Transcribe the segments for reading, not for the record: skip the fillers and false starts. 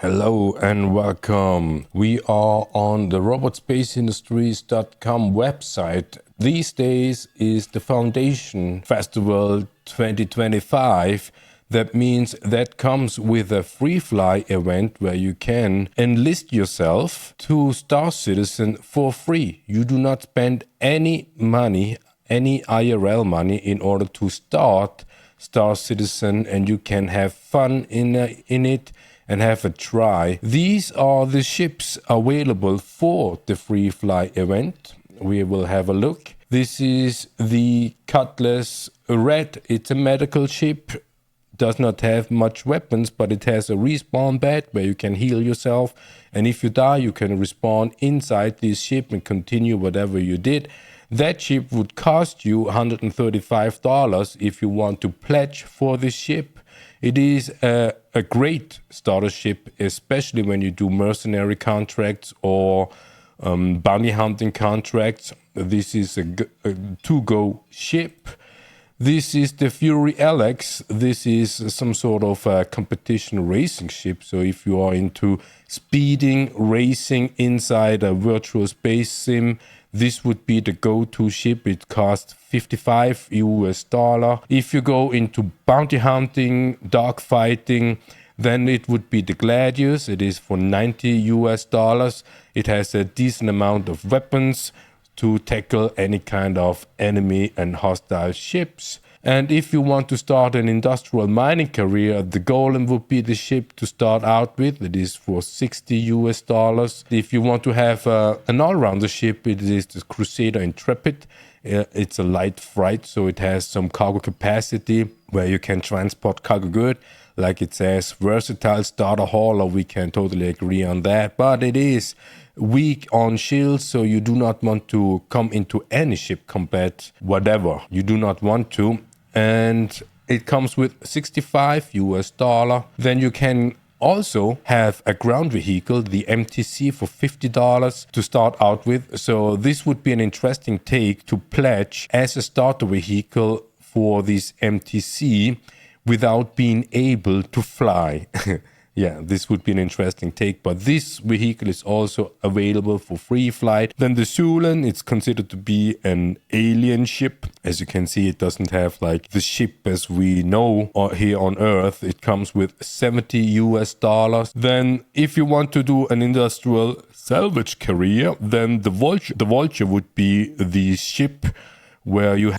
Hello and welcome. We are on the robotspaceindustries.com website. These days is the Foundation Festival 2025. That means that comes with a free fly event where you can enlist yourself to Star Citizen for free. You do not spend any money, any IRL money in order to start Star Citizen, and you can have fun in it and have a try. These are the ships available for the free fly event. We will have a look. This is the Cutlass Red. It's a medical ship. Does not have much weapons, but it has a respawn bed where you can heal yourself, and if you die you can respawn inside this ship and continue whatever you did. That ship would cost you $135 if you want to pledge for this ship. It is a great starter ship, especially when you do mercenary contracts or bounty hunting contracts. This is a to-go ship. This is the Fury LX. This is some sort of a competition racing ship. So if you are into speeding, racing inside a virtual space sim, this would be the go-to ship. It costs $55 US. If you go into bounty hunting, dogfighting, then it would be the Gladius. It is for $90 US. It has a decent amount of weapons to tackle any kind of enemy and hostile ships. And if you want to start an industrial mining career, the Golem would be the ship to start out with. It is for $60 US. If you want to have an all-rounder ship, it is the Crusader Intrepid. It's a light freight, so it has some cargo capacity where you can transport cargo good. Like it says, versatile starter hauler, we can totally agree on that. But it is weak on shields, so you do not want to come into any ship combat, whatever. You do not want to. And it comes with $65 US. Then you can also have a ground vehicle, the MTC, for $50 to start out with. So this would be an interesting take to pledge as a starter vehicle for this MTC without being able to fly. Yeah, this would be an interesting take, but this vehicle is also available for free flight. Then the Syulen, it's considered to be an alien ship. As you can see, it doesn't have like the ship as we know here on Earth. It comes with $70 US. Then if you want to do an industrial salvage career, then the Vulture would be the ship where you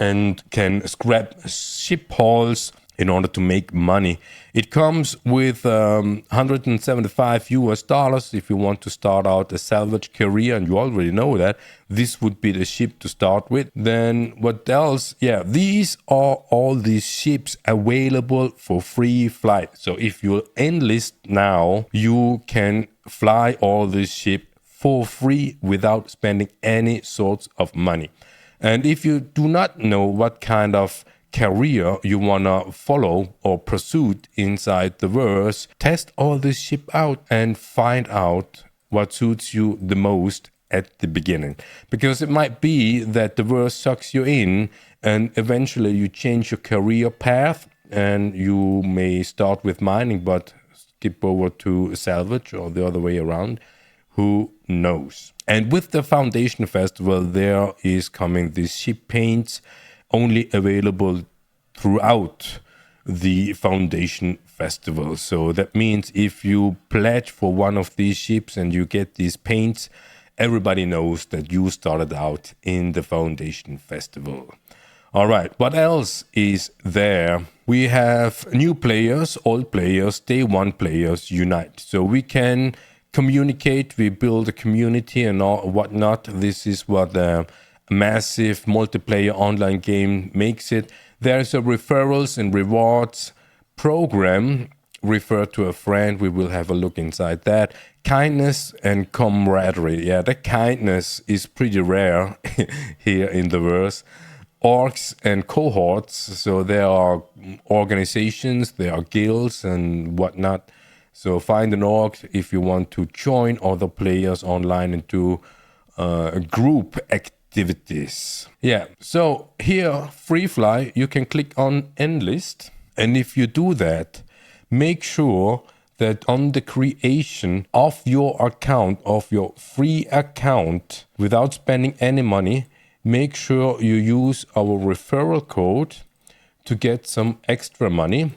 can scrap ship hulls in order to make money. It comes with $175 US if you want to start out a salvage career, and you already know that. This would be the ship to start with. Then what else? Yeah, these are all these ships available for free flight. So if you enlist now, you can fly all this ship for free without spending any sorts of money. And if you do not know what kind of career you wanna follow or pursue inside the verse, test all this ship out and find out what suits you the most at the beginning. Because it might be that the verse sucks you in and eventually you change your career path and you may start with mining but skip over to salvage or the other way around. Who knows? And with the Foundation Festival, there is coming these ship paints only available throughout the Foundation Festival. So that means if you pledge for one of these ships and you get these paints, everybody knows that you started out in the Foundation Festival. All right, what else is there? We have new players, old players, day one players unite. So we can communicate, we build a community and all whatnot. This is what the massive multiplayer online game makes it. There's a referrals and rewards program. Refer to a friend. We will have a look inside that. Kindness and camaraderie. Yeah, the kindness is pretty rare here in the verse. Orgs and cohorts. So there are organizations, there are guilds and whatnot. So find an org if you want to join other players online and do group activities. Yeah, so here, free fly, you can click on enlist. And if you do that, make sure that on the creation of your account, of your free account, without spending any money, make sure you use our referral code to get some extra money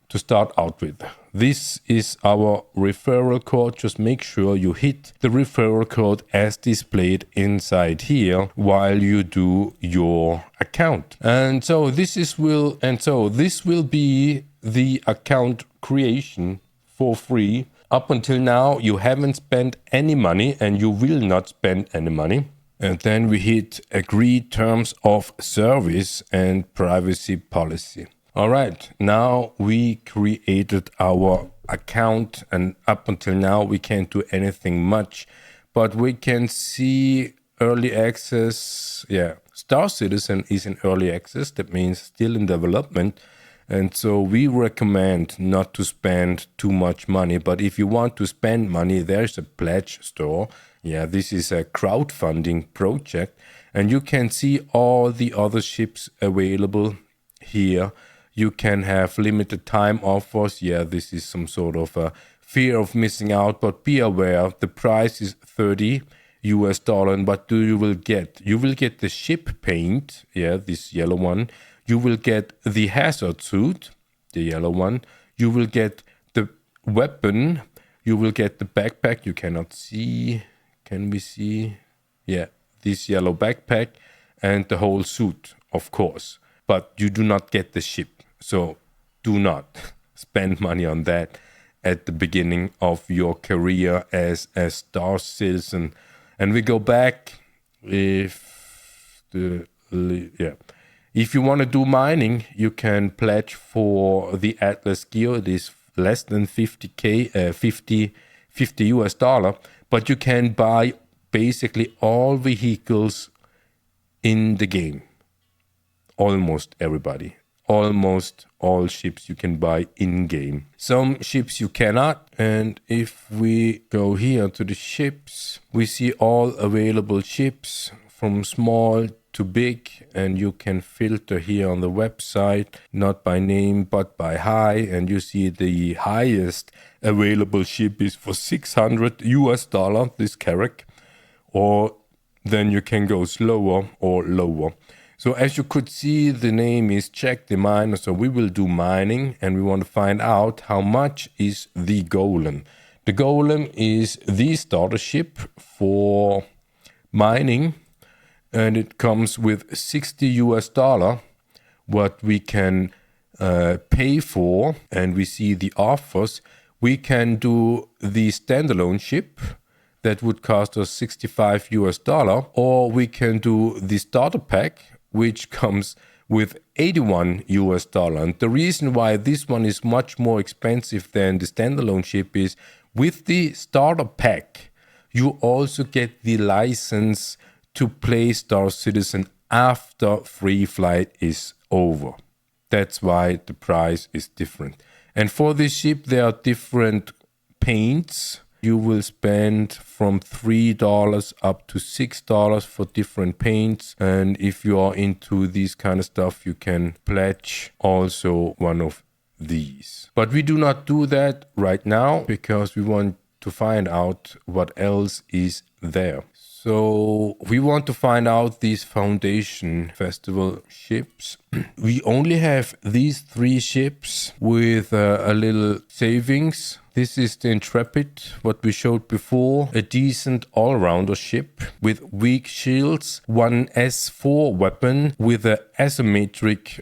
to start out with. This is our referral code. Just make sure you hit the referral code as displayed inside here while you do your account. And so this will be the account creation for free. Up until now, you haven't spent any money and you will not spend any money. And then we hit agree terms of service and privacy policy. All right, now we created our account, and up until now we can't do anything much, but we can see early access. Yeah, Star Citizen is in early access. That means still in development. And so we recommend not to spend too much money. But if you want to spend money, there's a pledge store. Yeah, this is a crowdfunding project. And you can see all the other ships available here. You can have limited time offers. Yeah, this is some sort of a fear of missing out. But be aware, the price is $30 US. And what you will get? You will get the ship paint. Yeah, this yellow one. You will get the hazard suit, the yellow one. You will get the weapon. You will get the backpack. You cannot see. Can we see? Yeah, this yellow backpack and the whole suit, of course. But you do not get the ship. So do not spend money on that at the beginning of your career as a Star Citizen. And we go back if you want to do mining, you can pledge for the Atlas gear. It is less than $50 US, but you can buy basically all vehicles in the game. Almost everybody. Almost all ships you can buy in-game. Some ships you cannot. And if we go here to the ships, we see all available ships from small to big, and you can filter here on the website, not by name but by high, and you see the highest available ship is for $600 US, this Carrack, or then you can go slower or lower. So as you could see, the name is Check the Miner, so we will do mining, and we want to find out how much is the Golem. The Golem is the starter ship for mining, and it comes with $60 US, what we can pay for, and we see the offers. We can do the standalone ship that would cost us $65 US, or we can do the starter pack, which comes with $81 US. And the reason why this one is much more expensive than the standalone ship is with the starter pack, you also get the license to play Star Citizen after free flight is over. That's why the price is different. And for this ship, there are different paints. You will spend from $3 up to $6 for different paints. And if you are into these kind of stuff, you can pledge also one of these. But we do not do that right now because we want to find out what else is there. So we want to find out these Foundation Festival ships. We only have these 3 ships with a little savings. This is the Intrepid, what we showed before. A decent all-rounder ship with weak shields. One S4 weapon with an asymmetric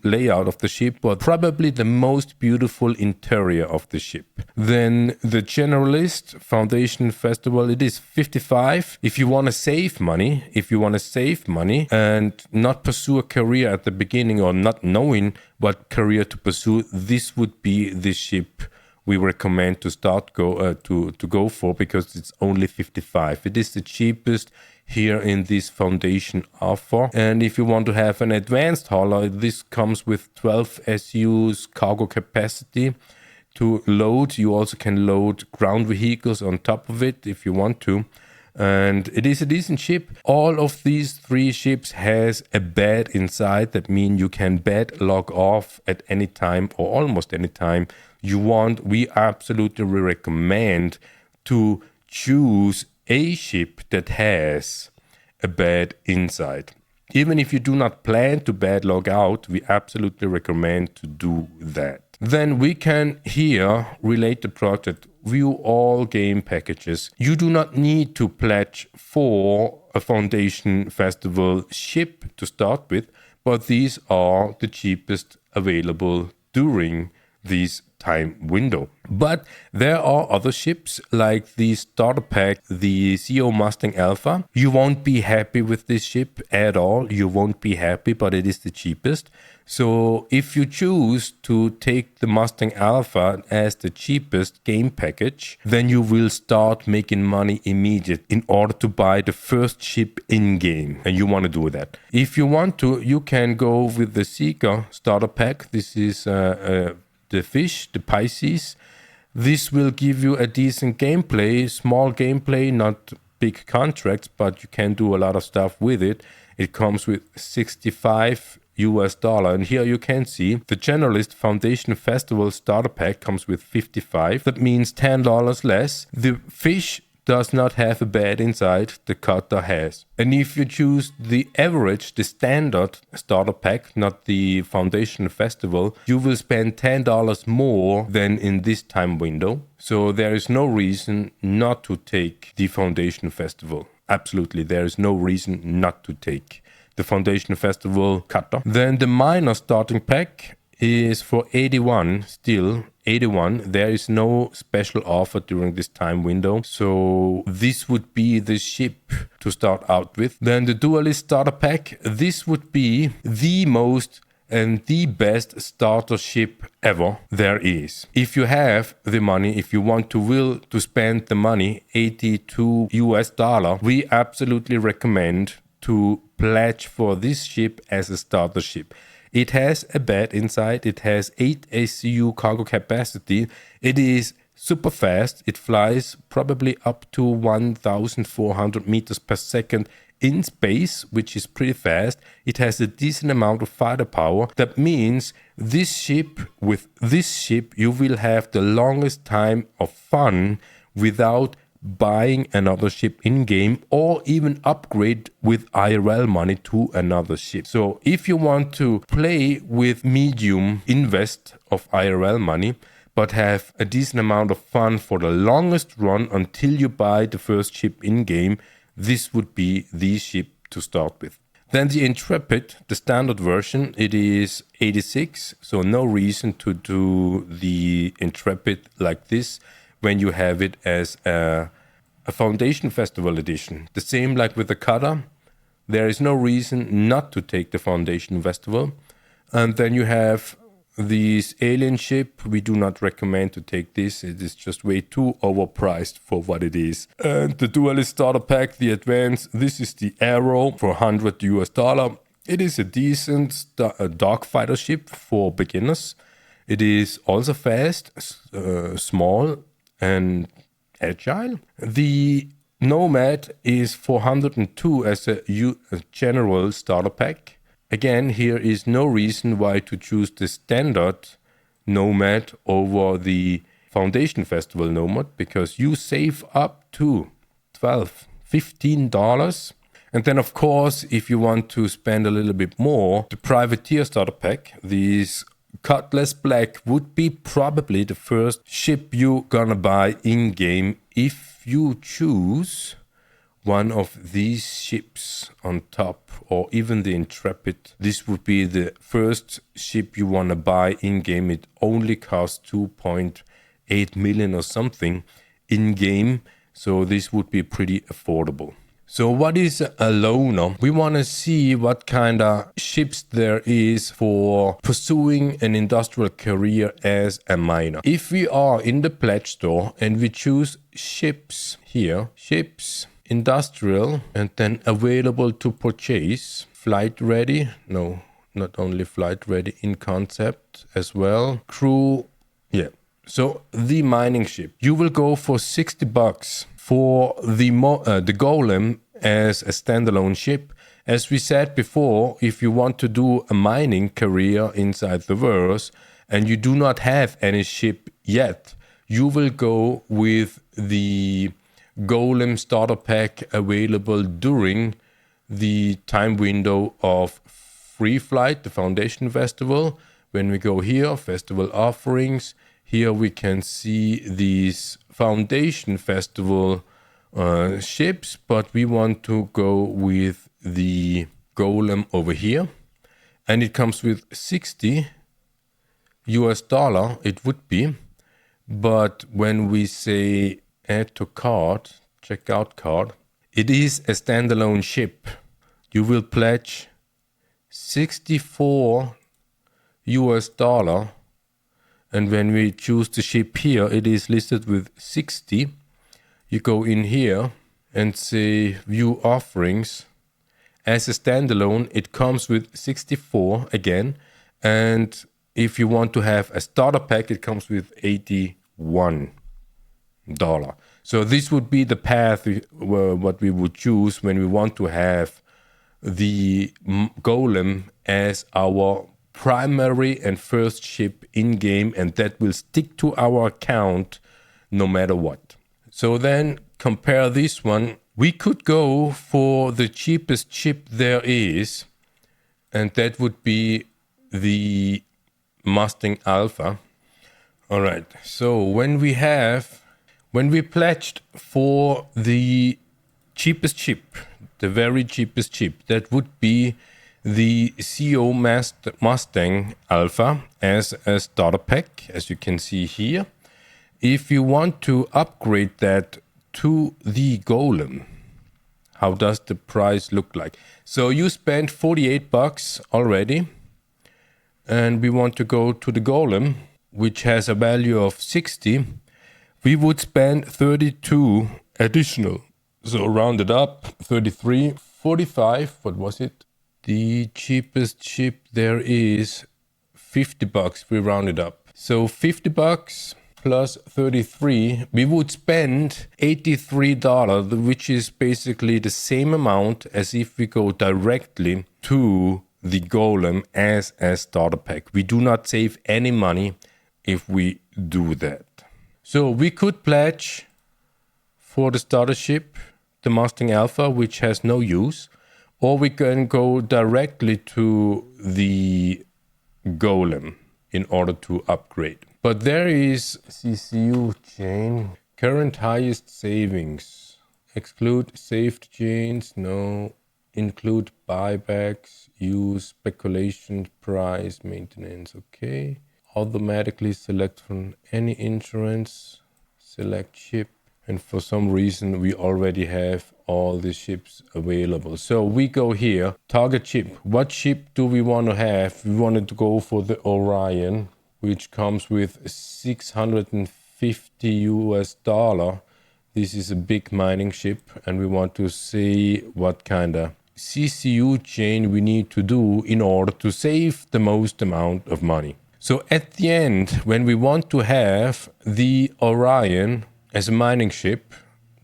layout of the ship, but probably the most beautiful interior of the ship. Then the Generalist Foundation Festival, it is 55. If you want to save money, and not pursue a career at the beginning or not knowing what career to pursue, this would be the ship we recommend to go for, because it's only 55. It is the cheapest here in this Foundation offer. And if you want to have an advanced hauler, this comes with 12 SUs cargo capacity to load. You also can load ground vehicles on top of it if you want to. And it is a decent ship. All of these 3 ships has a bed inside. That means you can bed log off at any time or almost any time we absolutely recommend to choose a ship that has a bed inside. Even if you do not plan to bed log out, we absolutely recommend to do that. Then we can here relate the project, view all game packages. You do not need to pledge for a Foundation Festival ship to start with, but these are the cheapest available during this time window. But there are other ships like the starter pack, the CO Mustang Alpha. You won't be happy with this ship at all. You won't be happy, but it is the cheapest. So if you choose to take the Mustang Alpha as the cheapest game package, then you will start making money immediate in order to buy the first ship in-game. And you want to do that. If you want to, you can go with the Seeker starter pack. This is the fish, the Pisces. This will give you a decent gameplay, small gameplay, not big contracts, but you can do a lot of stuff with it. It comes with $65. And here you can see the Generalist Foundation Festival starter pack comes with $55. That means $10 less. The fish does not have a bed inside, the cutter has. And if you choose the average, the standard starter pack, not the Foundation Festival, you will spend $10 more than in this time window. So there is no reason not to take the Foundation Festival. Absolutely, there is no reason not to take the Foundation Festival cutter. Then the minor starting pack is for 81, still 81. There is no special offer during this time window, so this would be the ship to start out with. Then the Duelist starter pack, this would be the most and the best starter ship ever there is. If you have the money, if you want to will to spend the money, $82, we absolutely recommend to pledge for this ship as a starter ship. It has a bed inside, it has 8 SCU cargo capacity, it is super fast, it flies probably up to 1,400 meters per second in space, which is pretty fast. It has a decent amount of fighter power. That means with this ship you will have the longest time of fun without buying another ship in-game or even upgrade with IRL money to another ship. So if you want to play with medium invest of IRL money but have a decent amount of fun for the longest run until you buy the first ship in-game, this would be the ship to start with. Then the Intrepid, the standard version, it is 86, so no reason to do the Intrepid like this when you have it as a Foundation Festival edition. The same like with the cutter. There is no reason not to take the Foundation Festival. And then you have this alien ship. We do not recommend to take this. It is just way too overpriced for what it is. And the Duelist starter pack, the Advance. This is the Arrow for $100. It is a decent dogfighter ship for beginners. It is also fast, small, and agile. The Nomad is $402 as a general starter pack. Again, here is no reason why to choose the standard Nomad over the Foundation Festival Nomad, because you save up to $12, $15. And then, of course, if you want to spend a little bit more, the Privateer starter pack, these Cutlass Black would be probably the first ship you're gonna buy in-game if you choose one of these ships on top, or even the Intrepid. This would be the first ship you wanna buy in-game. It only costs 2.8 million or something in-game, so this would be pretty affordable. So what is a loaner? We want to see what kind of ships there is for pursuing an industrial career as a miner. If we are in the pledge store and we choose ships here, ships, industrial, and then available to purchase, flight ready, no, not only flight ready, in concept as well, crew, yeah. So the mining ship, you will go for $60 for the Golem as a standalone ship. As we said before, if you want to do a mining career inside the verse and you do not have any ship yet, you will go with the Golem starter pack available during the time window of Free Flight, the Foundation Festival. When we go here, Festival Offerings, here we can see these Foundation Festival ships, but we want to go with the Golem over here. And it comes with $60 it would be. But when we say add to cart, checkout cart, it is a standalone ship. You will pledge $64. And when we choose the ship here, it is listed with 60. You go in here and say view offerings. As a standalone, it comes with 64 again. And if you want to have a starter pack, it comes with $81. So this would be the path what we would choose when we want to have the Golem as our primary and first ship in game, and that will stick to our account no matter what. So then compare this one. We could go for the cheapest ship there is, and that would be the Mustang Alpha. All right, so when we pledged for the cheapest ship, the very cheapest ship, that would be the CO Mustang Alpha as a starter pack, as you can see here. If you want to upgrade that to the Golem, how does the price look like? So you spent $48 already, and we want to go to the Golem, which has a value of 60. We would spend 32 additional. So rounded up, 33, 45, what was it? The cheapest ship there is $50, we rounded up. So $50 plus 33, we would spend $83, which is basically the same amount as if we go directly to the Golem as a starter pack. We do not save any money if we do that. So we could pledge for the starter ship, the Mustang Alpha, which has no use, or we can go directly to the Golem in order to upgrade. But there is CCU Chain, current highest savings, exclude saved chains, no, include buybacks, use speculation, price, maintenance, okay. Automatically select from any insurance, select ship, and for some reason we already have all the ships available. So we go here, target ship. What ship do we want to have? We wanted to go for the Orion, which comes with $650. This is a big mining ship, and we want to see what kind of CCU chain we need to do in order to save the most amount of money. So at the end, when we want to have the Orion as a mining ship,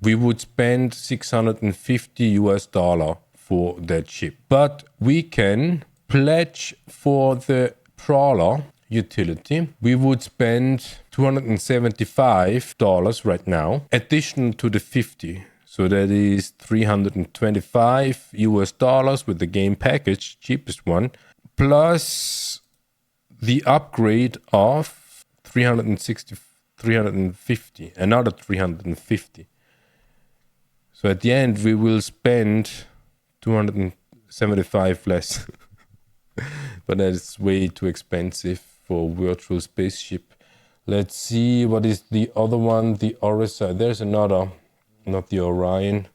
we would spend $650 for that ship. But we can pledge for the Prowler utility. We would spend $275 right now, additional to the 50. So that is $325 with the game package, cheapest one, plus the upgrade of 350, another 350. So at the end, we will spend 275 less. But that is way too expensive for virtual spaceship. Let's see, what is the other one? The Arrastra. There's another, not the Orion,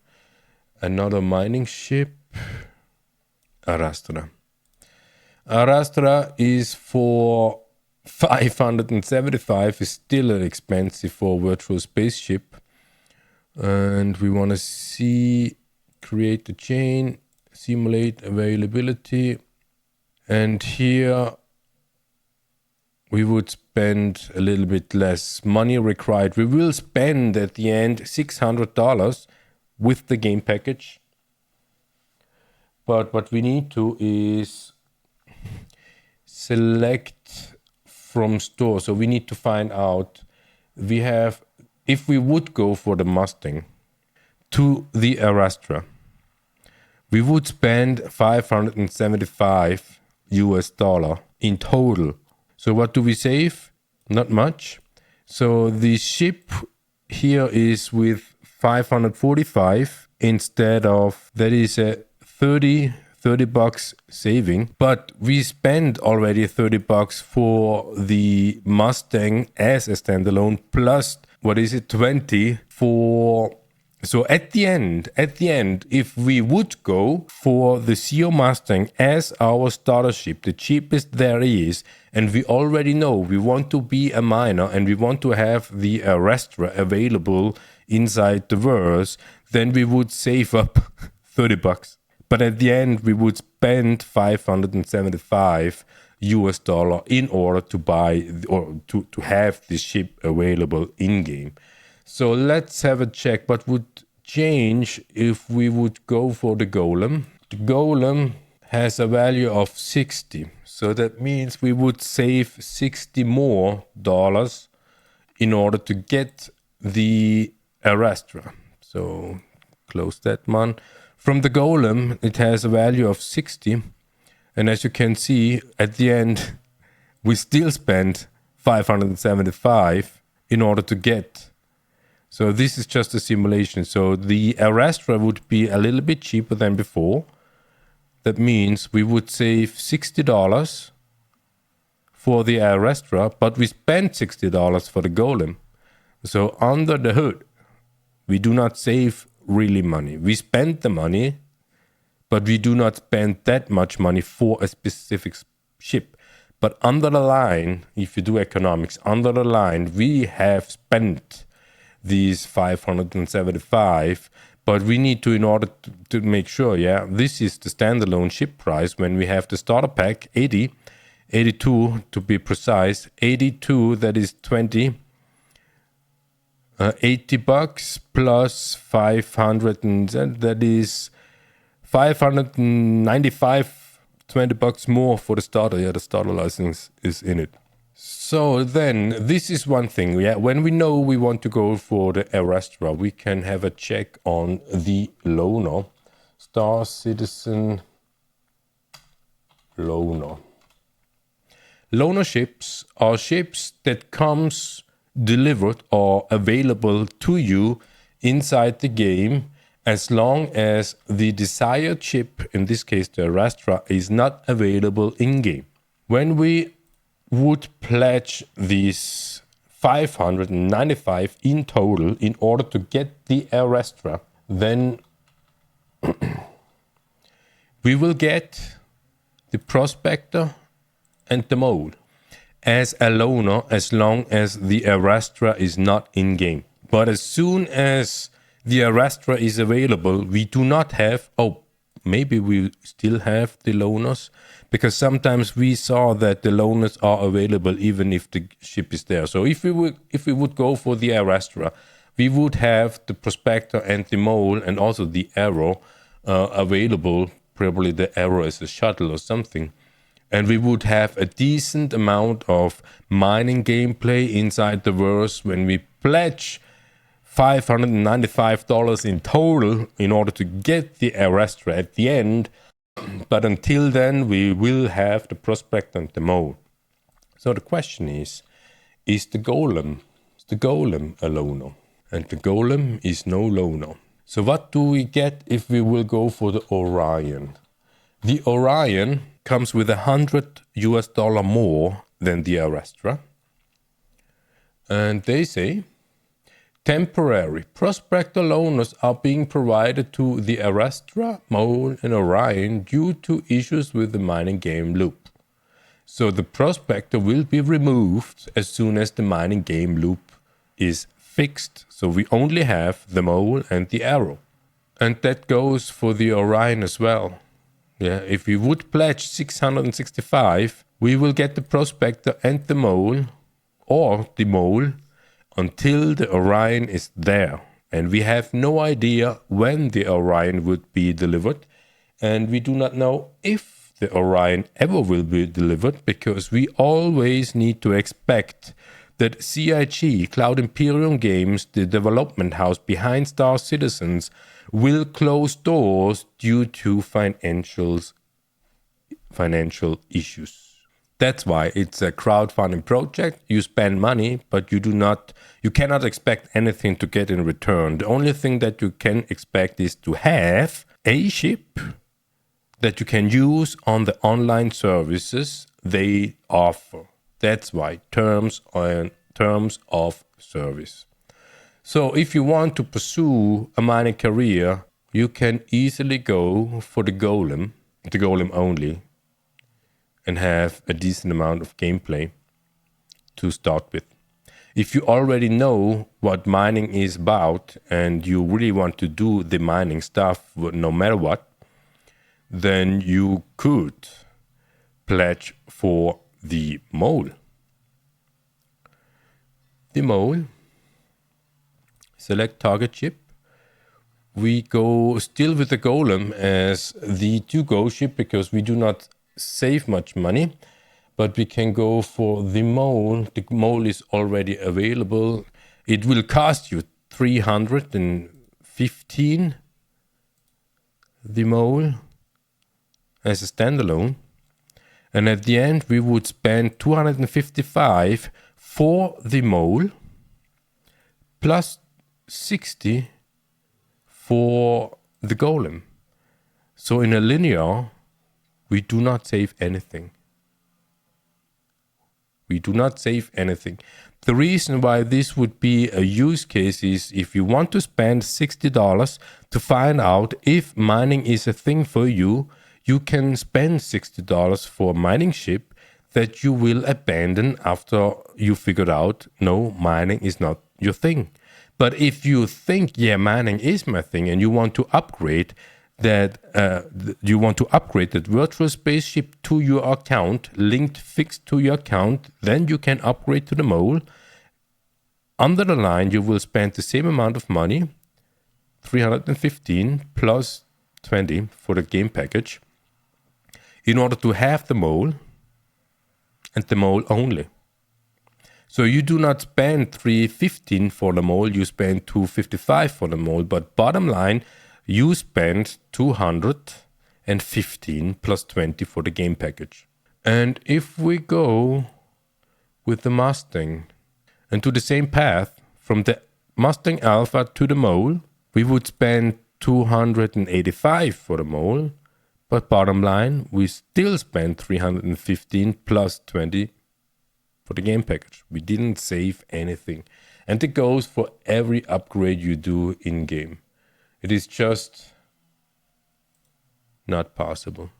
another mining ship. Arrastra. Arrastra is for 575, is still expensive for virtual spaceship. And we want to see, create the chain, simulate availability. And here we would spend a little bit less money required. We will spend at the end $600 with the game package. But what we need to is select from store. So we need to find out, we have, if we would go for the Mustang to the Arrastra, we would spend $575 in total. So what do we save? Not much. So the ship here is with 545 instead of, that is a 30 bucks saving, but we spent already 30 bucks for the Mustang as a standalone, plus what is it, 20 for. So at the end, if we would go for the CO Mustang as our starter ship, the cheapest there is, and we already know we want to be a miner and we want to have the Arrastra available inside the verse, then we would save up 30 bucks. But at the end, we would spend $575 in order to buy or to have the ship available in-game. So let's have a check what would change if we would go for the Golem. The Golem has a value of 60. So that means we would save $60 more in order to get the Arrastra. So close that one. From the Golem, it has a value of 60. And as you can see, at the end, we still spent 575 in order to get. So this is just a simulation. So the Arrastra would be a little bit cheaper than before. That means we would save $60 for the Arrastra, but we spent $60 for the Golem. So under the hood, we do not save really money. We spend the money, but we do not spend that much money for a specific ship. But under the line, if you do economics, under the line, we have spent these 575, but we need to, in order to make sure, yeah, this is the standalone ship price when we have the starter pack, 82 to be precise, 82, that is 20, 80 bucks plus 500, and that is 595, 20 bucks more for the starter. Yeah, the starter license is in it. So then, this is one thing. Yeah, when we know we want to go for the Arrastra, we can have a check on the loaner. Star Citizen loaner. Loaner ships are ships that comes delivered or available to you inside the game as long as the desired ship, in this case the Arrastra, is not available in-game. When we would pledge these 595 in total in order to get the Arrastra, then we will get the Prospector and the Mole as a loaner as long as the Arrastra is not in-game. But as soon as the Arrastra is available, we do not have, maybe we still have the loaners, because sometimes we saw that the loaners are available even if the ship is there. So if we would go for the Arrastra, we would have the Prospector and the Mole and also the Arrow available. Probably the Arrow is a shuttle or something. And we would have a decent amount of mining gameplay inside the verse when we pledge $595 in total in order to get the Arrastra at the end. But until then, we will have the Prospector and the Mole. So the question is the Golem a loaner? And the Golem is no loaner. So what do we get if we will go for the Orion? The Orion comes with $100 more than the Arrastra. And they say, temporary Prospector loaners are being provided to the Arrastra, Mole and Orion due to issues with the mining game loop. So the Prospector will be removed as soon as the mining game loop is fixed. So we only have the Mole and the Arrow. And that goes for the Orion as well. Yeah, if we would pledge 665, we will get the Prospector and the Mole, or the Mole, until the Orion is there. And we have no idea when the Orion would be delivered. And we do not know if the Orion ever will be delivered, because we always need to expect that CIG, Cloud Imperium Games, the development house behind Star Citizens, will close doors due to financial issues. That's why it's a crowdfunding project. You spend money, but you cannot expect anything to get in return. The only thing that you can expect is to have a ship that you can use on the online services they offer. That's why terms of service. So if you want to pursue a mining career, you can easily go for the Golem only, and have a decent amount of gameplay to start with. If you already know what mining is about and you really want to do the mining stuff no matter what, then you could pledge for the mole. The mole, select target ship. We go still with the Golem as the to-go ship because we do not save much money, but we can go for the mole. The mole is already available. It will cost you 315, the mole, as a standalone. And at the end, we would spend 255 for the mole, plus 60 for the Golem. So in a linear, we do not save anything. We do not save anything. The reason why this would be a use case is if you want to spend $60 to find out if mining is a thing for you, you can spend $60 for a mining ship that you will abandon after you figured out, no, mining is not your thing. But if you think, yeah, mining is my thing, and you want to upgrade that virtual spaceship to your account, linked fixed to your account, then you can upgrade to the mole. Under the line, you will spend the same amount of money, 315 plus 20 for the game package, in order to have the mole, and the mole only. So you do not spend 315 for the mole, you spend 255 for the mole, but bottom line, you spend 215 plus 20 for the game package. And if we go with the Mustang and to the same path from the Mustang Alpha to the mole, we would spend 285 for the mole, but bottom line, we still spend 315 plus 20 for the game package. We didn't save anything. And it goes for every upgrade you do in game. It is just not possible.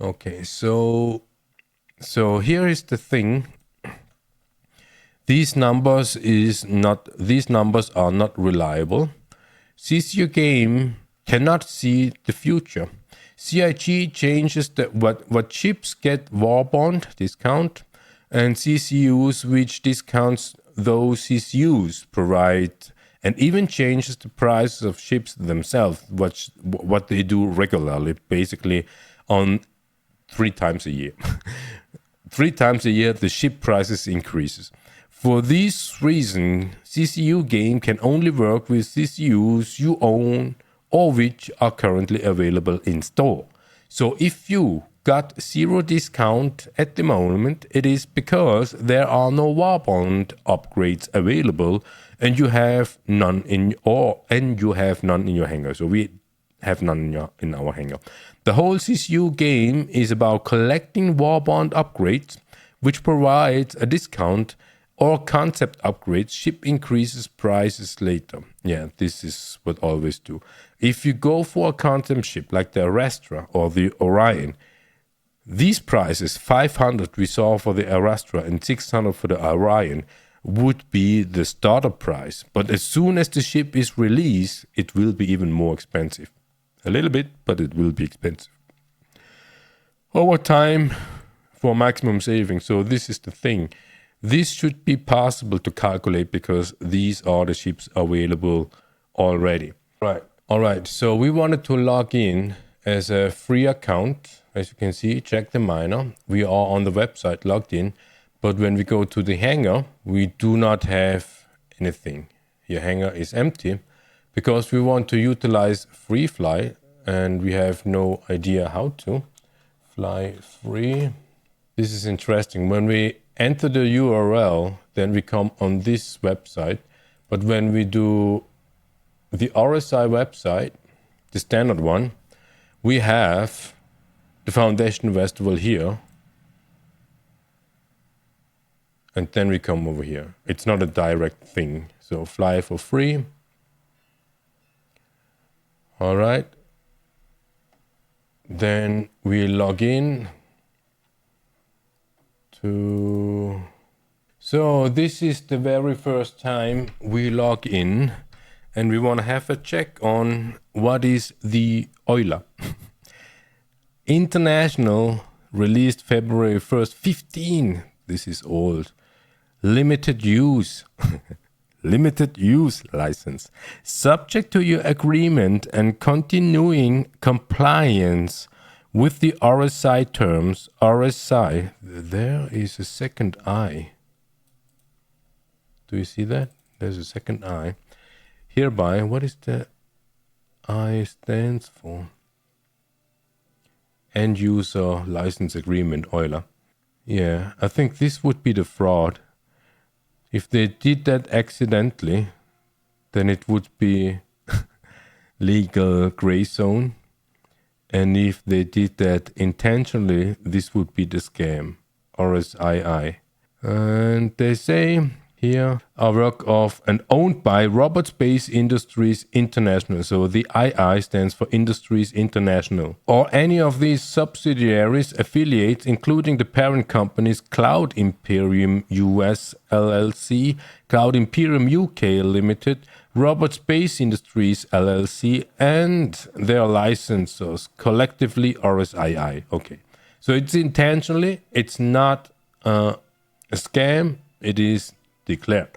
Okay, so here is the thing. These numbers are not reliable. CCU game cannot see the future. CIG changes what ships get war bond discount, and CCUs which discounts those CCUs provide, and even changes the prices of ships themselves, what they do regularly, basically on 3 times a year. 3 times a year, the ship prices increases. For this reason, CCU game can only work with CCUs you own or which are currently available in store. So if you got 0 discount at the moment, it is because there are no warbond upgrades available, and you have none in your hangar. So we have none in our hangar. The whole CCU game is about collecting warbond upgrades, which provides a discount, or concept upgrades, ship increases prices later. Yeah, this is what always do. If you go for a concept ship like the Arrastra or the Orion, these prices, 500 we saw for the Arrastra and 600 for the Orion, would be the starter price. But as soon as the ship is released, it will be even more expensive. A little bit, but it will be expensive. Over time, for maximum saving. So this is the thing. This should be possible to calculate because these are the ships available already. Right. All right. So we wanted to log in as a free account. As you can see, check the miner. We are on the website logged in, but when we go to the hangar, we do not have anything. Your hangar is empty because we want to utilize free fly and we have no idea how to fly free. This is interesting. When we enter the URL, then we come on this website. But when we do the RSI website, the standard one, we have the Foundation Festival here. And then we come over here. It's not a direct thing. So fly for free. All right. Then we log in to... So this is the very first time we log in and we want to have a check on what is the EULA. International, released February 1st, 15. This is old. Limited use. Limited use license. Subject to your agreement and continuing compliance with the RSI terms. RSI. There is a second I. Do you see that? There's a second I. Hereby, what is the I stands for? End user license agreement, EULA. Yeah, I think this would be the fraud. If they did that accidentally, then it would be legal gray zone. And if they did that intentionally, this would be the scam, RSII. And they say here, a work of and owned by Robot Space Industries International. So the II stands for Industries International. Or any of these subsidiaries, affiliates, including the parent companies Cloud Imperium US LLC, Cloud Imperium UK Limited, Robot Space Industries LLC, and their licensors, collectively RSII. Okay. So it's intentionally, it's not a scam, it is declared.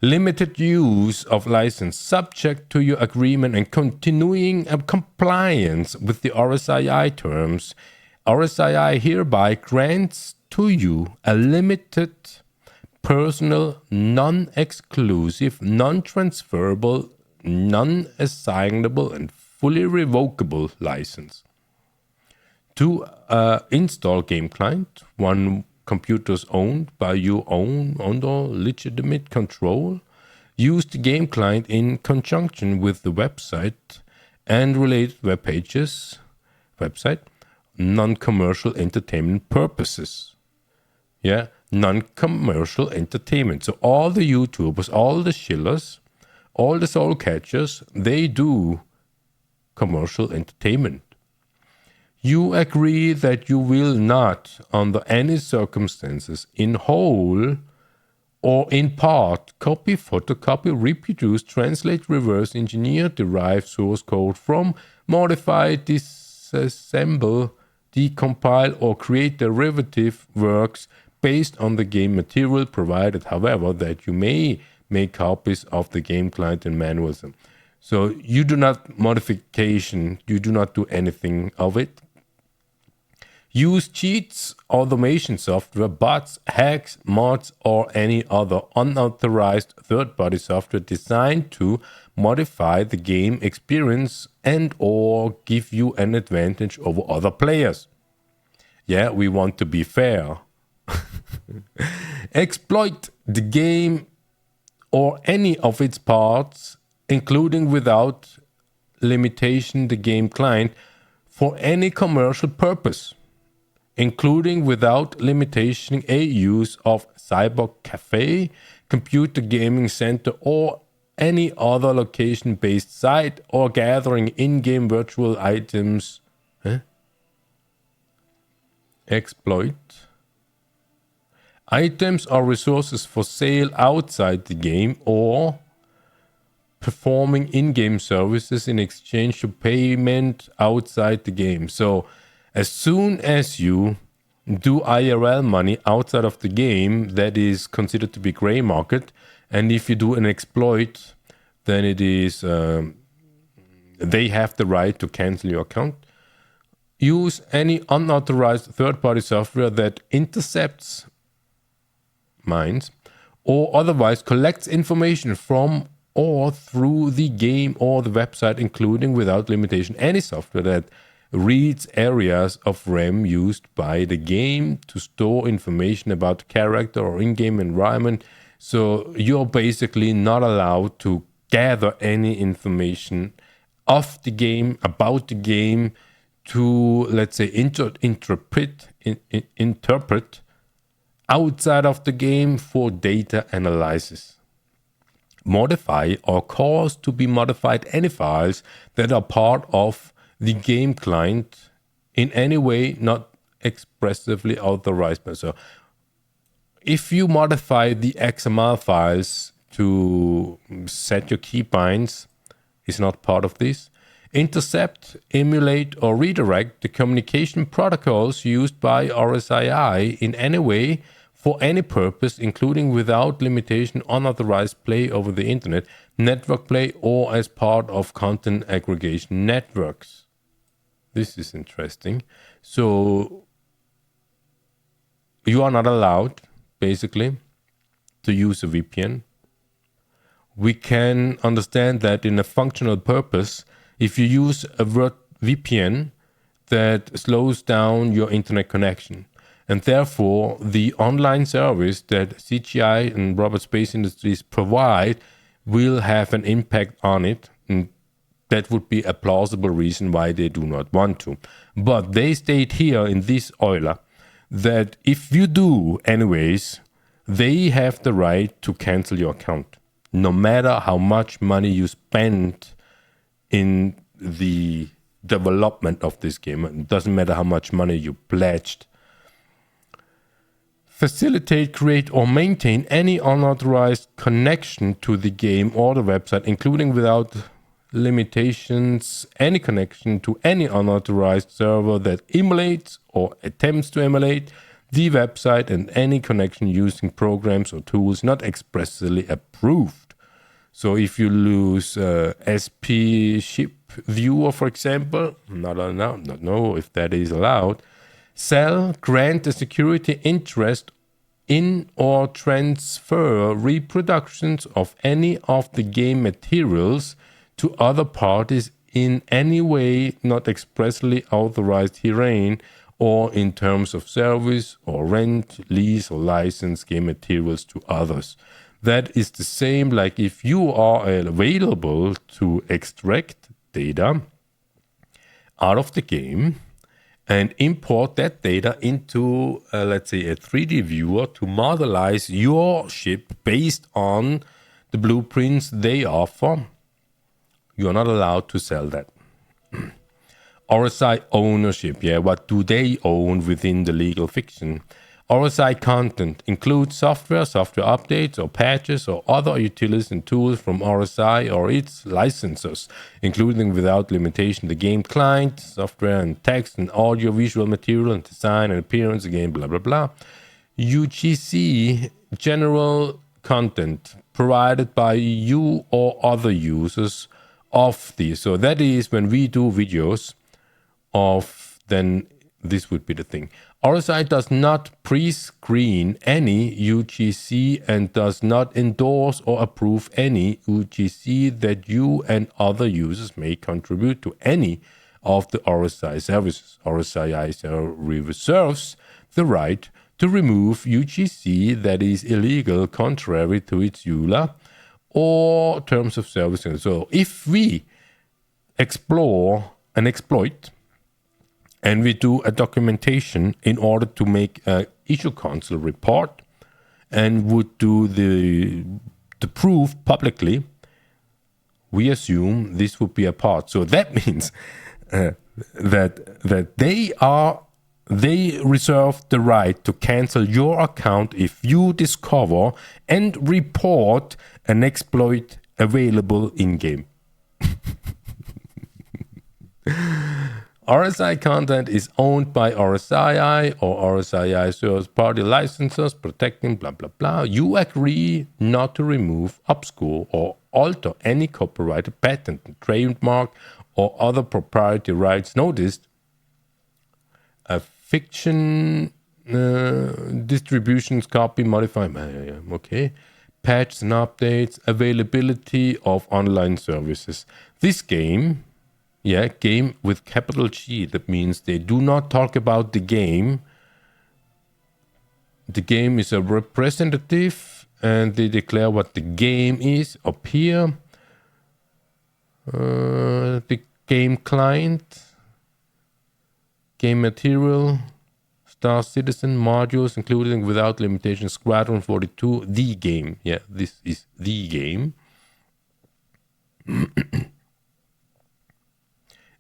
Limited use of license subject to your agreement and continuing compliance with the RSII terms. RSII hereby grants to you a limited, personal, non-exclusive, non-transferable, non-assignable and fully revocable license to install game client, one computers owned by you under legitimate control. Use the game client in conjunction with the website and related web pages, website, non-commercial entertainment purposes. Yeah, non-commercial entertainment. So all the YouTubers, all the shillers, all the soul catchers, they do commercial entertainment. You agree that you will not, under any circumstances, in whole or in part, copy, photocopy, reproduce, translate, reverse engineer, derive source code from, modify, disassemble, decompile, or create derivative works based on the game material, provided, however, that you may make copies of the game client and manuals. So you do not modification, you do not do anything of it. Use cheats, automation software, bots, hacks, mods, or any other unauthorized third-party software designed to modify the game experience and or give you an advantage over other players. Yeah, we want to be fair. Exploit the game or any of its parts, including without limitation the game client, for any commercial purpose, including without limitation a use of cyber cafe, computer gaming center, or any other location-based site, or gathering in-game virtual items. Exploit. Items or resources for sale outside the game, or performing in-game services in exchange for payment outside the game. So as soon as you do IRL money outside of the game, that is considered to be gray market. And if you do an exploit, then it is they have the right to cancel your account. use any unauthorized third-party software that intercepts mines or otherwise collects information from or through the game or the website, including without limitation any software that reads areas of RAM used by the game to store information about the character or in-game environment. So you're basically not allowed to gather any information of the game, about the game, to, let's say, interpret outside of the game for data analysis. Modify or cause to be modified any files that are part of the game client in any way not expressively authorized by. So if you modify the XML files to set your keybinds, it's not part of this. Intercept, emulate, or redirect the communication protocols used by RSII in any way for any purpose, including without limitation unauthorized play over the internet, network play, or as part of content aggregation networks. This is interesting. So you are not allowed, basically, to use a VPN. We can understand that in a functional purpose, if you use a VPN, that slows down your internet connection. And therefore, the online service that CGI and Robot Space Industries provide will have an impact on it. And that would be a plausible reason why they do not want to. But they state here in this EULA that if you do anyways, they have the right to cancel your account, no matter how much money you spend in the development of this game. It doesn't matter how much money you pledged. Facilitate, create, or maintain any unauthorized connection to the game or the website, including without limitations any connection to any unauthorized server that emulates or attempts to emulate the website, and any connection using programs or tools not expressly approved. So if you lose SP ship viewer, for example, not know if that is allowed, sell, grant a security interest in, or transfer reproductions of any of the game materials to other parties in any way not expressly authorized herein, or in terms of service or rent, lease, or license game materials to others. That is the same like if you are available to extract data out of the game and import that data into, let's say, a 3D viewer to modelize your ship based on the blueprints they offer. You are not allowed to sell that. RSI ownership, what do they own within the legal fiction? RSI content includes software updates or patches or other utilities and tools from RSI or its licensors, including without limitation the game client, software and text and audio visual material and design and appearance, again, blah, blah, blah. UGC, general content provided by you or other users of these. So that is when we do videos of, then this would be the thing. RSI does not pre-screen any UGC and does not endorse or approve any UGC that you and other users may contribute to any of the RSI services. RSI reserves the right to remove UGC that is illegal, contrary to its EULA or terms of service. So if we explore an exploit and we do a documentation in order to make an issue council report and would do the proof publicly, we assume this would be a part. So that means that they reserve the right to cancel your account if you discover and report an exploit available in-game. RSI content is owned by RSII or RSII third-party licensors protecting blah, blah, blah. You agree not to remove, obscure, or alter any copyrighted patent, trademark, or other proprietary rights noticed a fiction distributions, copy, modify, okay. Patches and updates, availability of online services. This game, game with capital G, that means they do not talk about the game. The game is a representative and they declare what the game is up here. The game client, game material, Star Citizen modules, including without limitation Squadron 42, the game. Yeah, this is the game.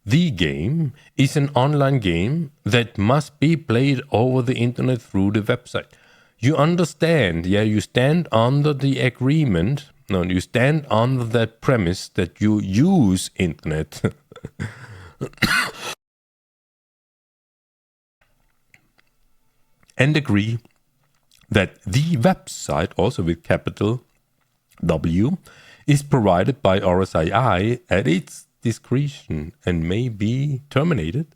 The game is an online game that must be played over the internet through the website. You understand, you stand under the agreement. No, you stand under that premise that you use internet. And agree that the website, also with capital W, is provided by RSII at its discretion and may be terminated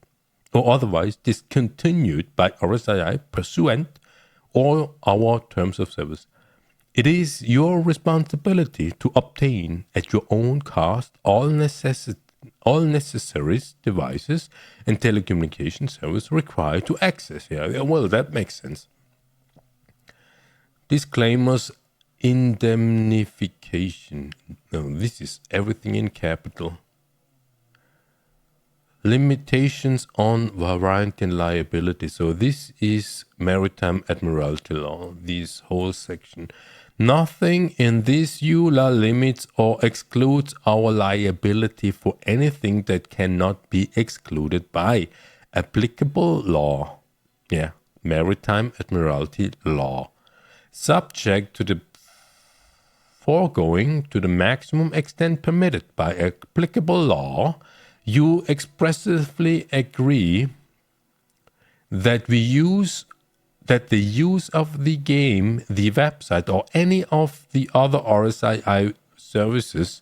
or otherwise discontinued by RSII pursuant all our terms of service. It is your responsibility to obtain at your own cost all necessary devices and telecommunication service required to access. Well, that makes sense. Disclaimers, indemnification. No, this is everything in capital. Limitations on warranty and liability. So this is Maritime Admiralty law, this whole section. Nothing in this EULA limits or excludes our liability for anything that cannot be excluded by applicable law. Maritime Admiralty law. Subject to the foregoing to the maximum extent permitted by applicable law, you expressively agree that the use of the game, the website, or any of the other RSII services,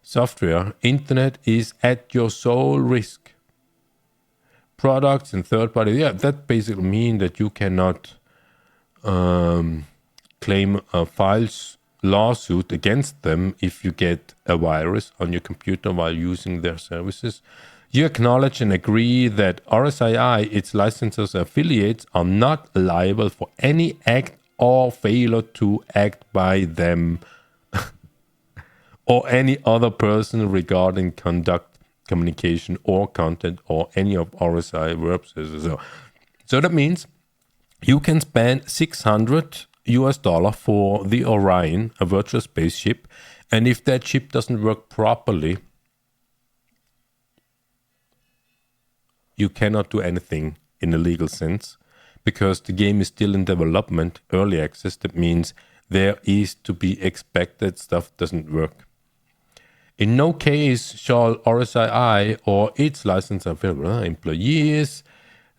software, internet is at your sole risk. Products and third party, that basically means that you cannot claim a files lawsuit against them if you get a virus on your computer while using their services. You acknowledge and agree that RSII, its licensors, affiliates are not liable for any act or failure to act by them or any other person regarding conduct, communication, or content or any of RSI websites. So that means you can spend $600 for the Orion, a virtual spaceship, and if that ship doesn't work properly, you cannot do anything in a legal sense because the game is still in development, early access. That means there is to be expected stuff doesn't work. In no case shall RSII or its license employees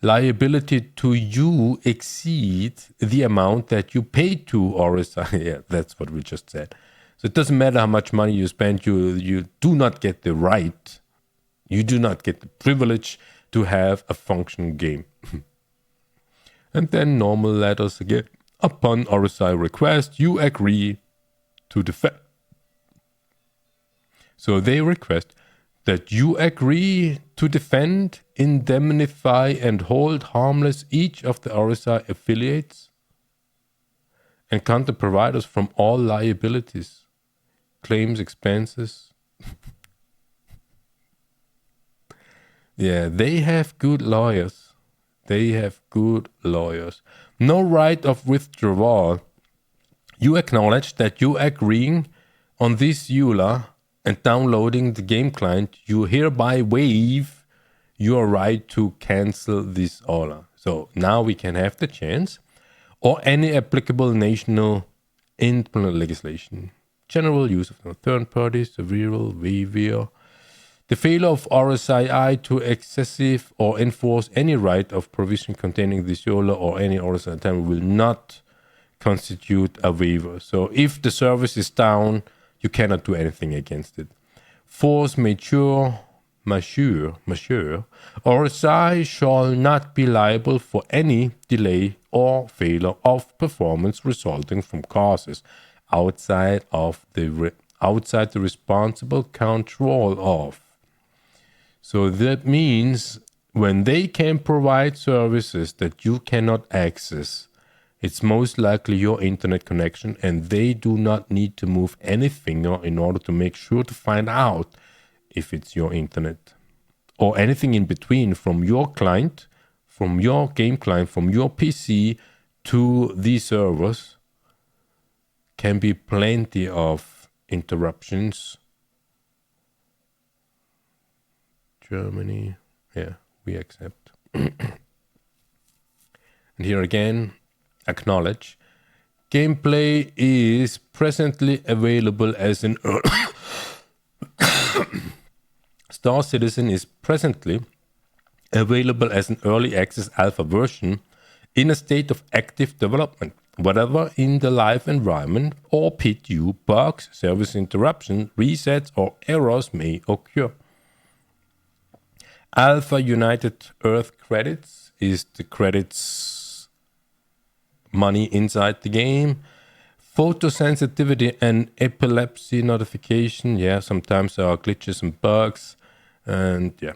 liability to you exceed the amount that you pay to RSII. That's what we just said. So it doesn't matter how much money you spend, you do not get the right, you do not get the privilege to have a functioning game. And then normal letters again. Upon RSI request, you agree to defend. So they request that you agree to defend, indemnify, and hold harmless each of the RSI affiliates and content providers from all liabilities, claims, expenses. They have good lawyers. No right of withdrawal. You acknowledge that you agreeing on this EULA and downloading the game client, you hereby waive your right to cancel this order. So now we can have the chance, or any applicable national implement legislation. General use of third parties, Referal, waiver. The failure of RSII to excessive or enforce any right of provision containing this EULA or any RSII time will not constitute a waiver. So if the service is down, you cannot do anything against it. Force majeure, majeure, RSI shall not be liable for any delay or failure of performance resulting from causes outside the responsible control of. So that means when they can provide services that you cannot access, it's most likely your internet connection, and they do not need to move any finger in order to make sure to find out if it's your internet. Or anything in between, from your client, from your game client, from your PC to these servers, can be plenty of interruptions. Germany, yeah, we accept. And here again, acknowledge. Gameplay is presently available as an Star Citizen is presently available as an early access alpha version in a state of active development. Whatever in the live environment or PTU bugs, service interruptions, resets, or errors may occur. Alpha United Earth credits is the credits money inside the game. Photosensitivity and epilepsy notification. Yeah, sometimes there are glitches and bugs. And yeah,